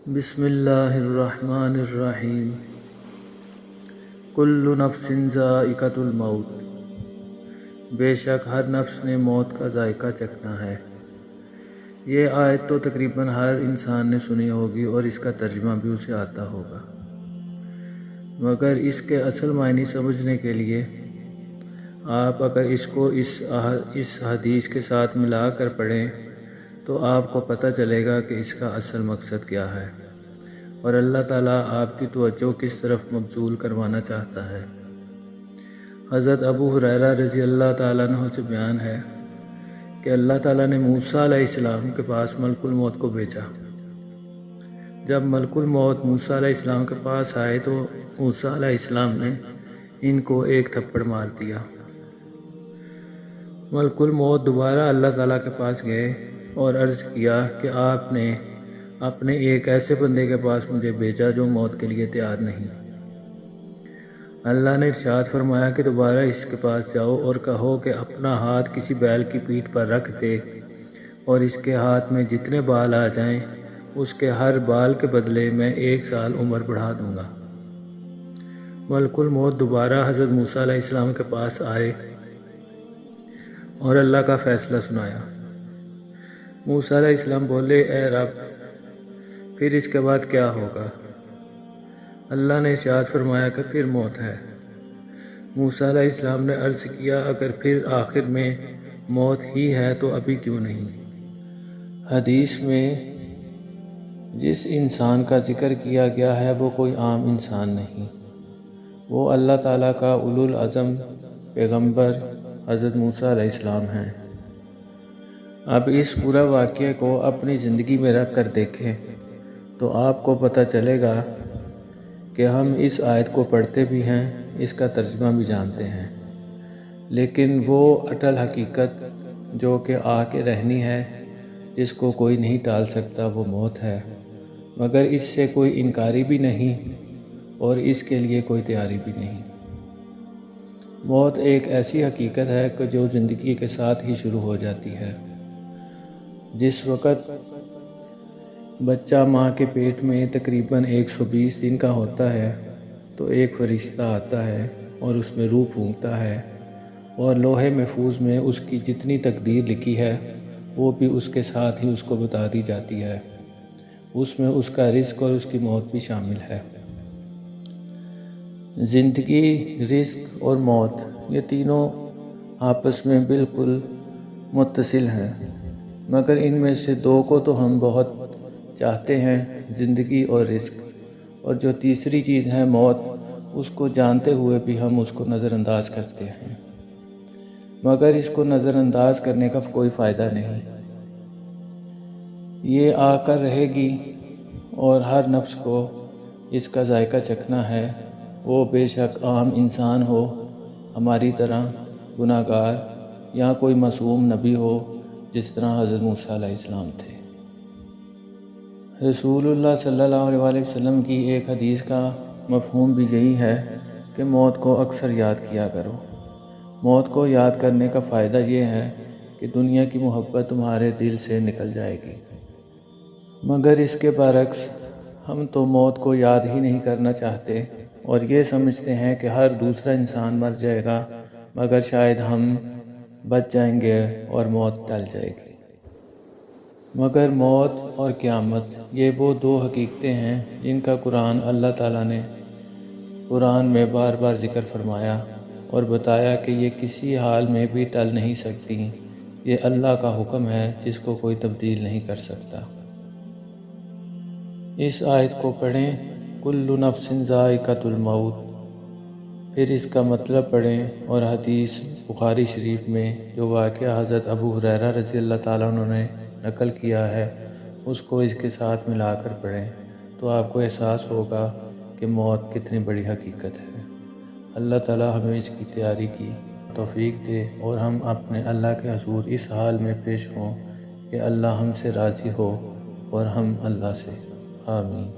بسم اللہ الرحمن الرحیم۔ کل نفس ذائقۃ الموت، بے شک ہر نفس نے موت کا ذائقہ چکھنا ہے۔ یہ آیت تو تقریباً ہر انسان نے سنی ہوگی اور اس کا ترجمہ بھی اسے آتا ہوگا، مگر اس کے اصل معنی سمجھنے کے لیے آپ اگر اس کو اس حدیث کے ساتھ ملا کر پڑھیں تو آپ کو پتہ چلے گا کہ اس کا اصل مقصد کیا ہے اور اللہ تعالیٰ آپ کی توجہ کس طرف مبذول کروانا چاہتا ہے۔ حضرت ابو ہریرہ رضی اللہ تعالیٰ عنہ سے بیان ہے کہ اللہ تعالیٰ نے موسیٰ علیہ السلام کے پاس ملک الموت کو بھیجا۔ جب ملک الموت موسیٰ علیہ السلام کے پاس آئے تو موسیٰ علیہ السلام نے ان کو ایک تھپڑ مار دیا۔ ملک الموت دوبارہ اللہ تعالیٰ کے پاس گئے اور عرض کیا کہ آپ نے اپنے ایک ایسے بندے کے پاس مجھے بھیجا جو موت کے لیے تیار نہیں۔ اللہ نے ارشاد فرمایا کہ دوبارہ اس کے پاس جاؤ اور کہو کہ اپنا ہاتھ کسی بیل کی پیٹھ پر رکھ دے اور اس کے ہاتھ میں جتنے بال آ جائیں اس کے ہر بال کے بدلے میں 1 سال عمر بڑھا دوں گا۔ ملک الموت دوبارہ حضرت موسیٰ علیہ السلام کے پاس آئے اور اللہ کا فیصلہ سنایا۔ موسیٰ علیہ السلام بولے، اے رب، پھر اس کے بعد کیا ہوگا؟ اللہ نے ارشاد فرمایا کہ پھر موت ہے۔ موسیٰ علیہ السلام نے عرض کیا، اگر پھر آخر میں موت ہی ہے تو ابھی کیوں نہیں؟ حدیث میں جس انسان کا ذکر کیا گیا ہے وہ کوئی عام انسان نہیں، وہ اللہ تعالیٰ کا اولو العزم پیغمبر حضرت موسیٰ علیہ السلام ہیں۔ اب اس پورا واقعے کو اپنی زندگی میں رکھ کر دیکھیں تو آپ کو پتہ چلے گا کہ ہم اس آیت کو پڑھتے بھی ہیں، اس کا ترجمہ بھی جانتے ہیں، لیکن وہ اٹل حقیقت جو کہ آ کے رہنی ہے، جس کو کوئی نہیں ٹال سکتا، وہ موت ہے، مگر اس سے کوئی انکاری بھی نہیں اور اس کے لیے کوئی تیاری بھی نہیں۔ موت ایک ایسی حقیقت ہے کہ جو زندگی کے ساتھ ہی شروع ہو جاتی ہے۔ جس وقت بچہ ماں کے پیٹ میں تقریباً 120 دن کا ہوتا ہے تو ایک فرشتہ آتا ہے اور اس میں روح پھونکتا ہے اور لوح محفوظ میں اس کی جتنی تقدیر لکھی ہے وہ بھی اس کے ساتھ ہی اس کو بتا دی جاتی ہے۔ اس میں اس کا رزق اور اس کی موت بھی شامل ہے۔ زندگی، رزق اور موت، یہ تینوں آپس میں بالکل متصل ہیں، مگر ان میں سے 2 کو تو ہم بہت چاہتے ہیں، زندگی اور رزق، اور جو تیسری چیز ہے موت، اس کو جانتے ہوئے بھی ہم اس کو نظر انداز کرتے ہیں، مگر اس کو نظر انداز کرنے کا کوئی فائدہ نہیں۔ یہ آ کر رہے گی اور ہر نفس کو اس کا ذائقہ چکھنا ہے، وہ بے شک عام انسان ہو، ہماری طرح گناہ گار، یا کوئی معصوم نبی ہو جس طرح حضرت موسیٰ علیہ السلام تھے۔ رسول اللہ صلی اللہ علیہ وسلم کی ایک حدیث کا مفہوم بھی یہی ہے کہ موت کو اکثر یاد کیا کرو۔ موت کو یاد کرنے کا فائدہ یہ ہے کہ دنیا کی محبت تمہارے دل سے نکل جائے گی، مگر اس کے برعکس ہم تو موت کو یاد ہی نہیں کرنا چاہتے اور یہ سمجھتے ہیں کہ ہر دوسرا انسان مر جائے گا مگر شاید ہم بچ جائیں گے اور موت ٹل جائے گی۔ مگر موت اور قیامت، یہ وہ 2 حقیقتیں ہیں جن کا اللہ تعالیٰ نے قرآن میں بار بار ذکر فرمایا اور بتایا کہ یہ کسی حال میں بھی ٹل نہیں سکتی، یہ اللہ کا حکم ہے جس کو کوئی تبدیل نہیں کر سکتا۔ اس آیت کو پڑھیں، کل نفس ذائقۃ الموت، پھر اس کا مطلب پڑھیں اور حدیث بخاری شریف میں جو واقعہ حضرت ابو ہریرہ رضی اللہ تعالیٰ عنہ نے نقل کیا ہے اس کو اس کے ساتھ ملا کر پڑھیں تو آپ کو احساس ہوگا کہ موت کتنی بڑی حقیقت ہے۔ اللہ تعالیٰ ہمیں اس کی تیاری کی توفیق دے اور ہم اپنے اللہ کے حضور اس حال میں پیش ہوں کہ اللہ ہم سے راضی ہو اور ہم اللہ سے۔ آمین۔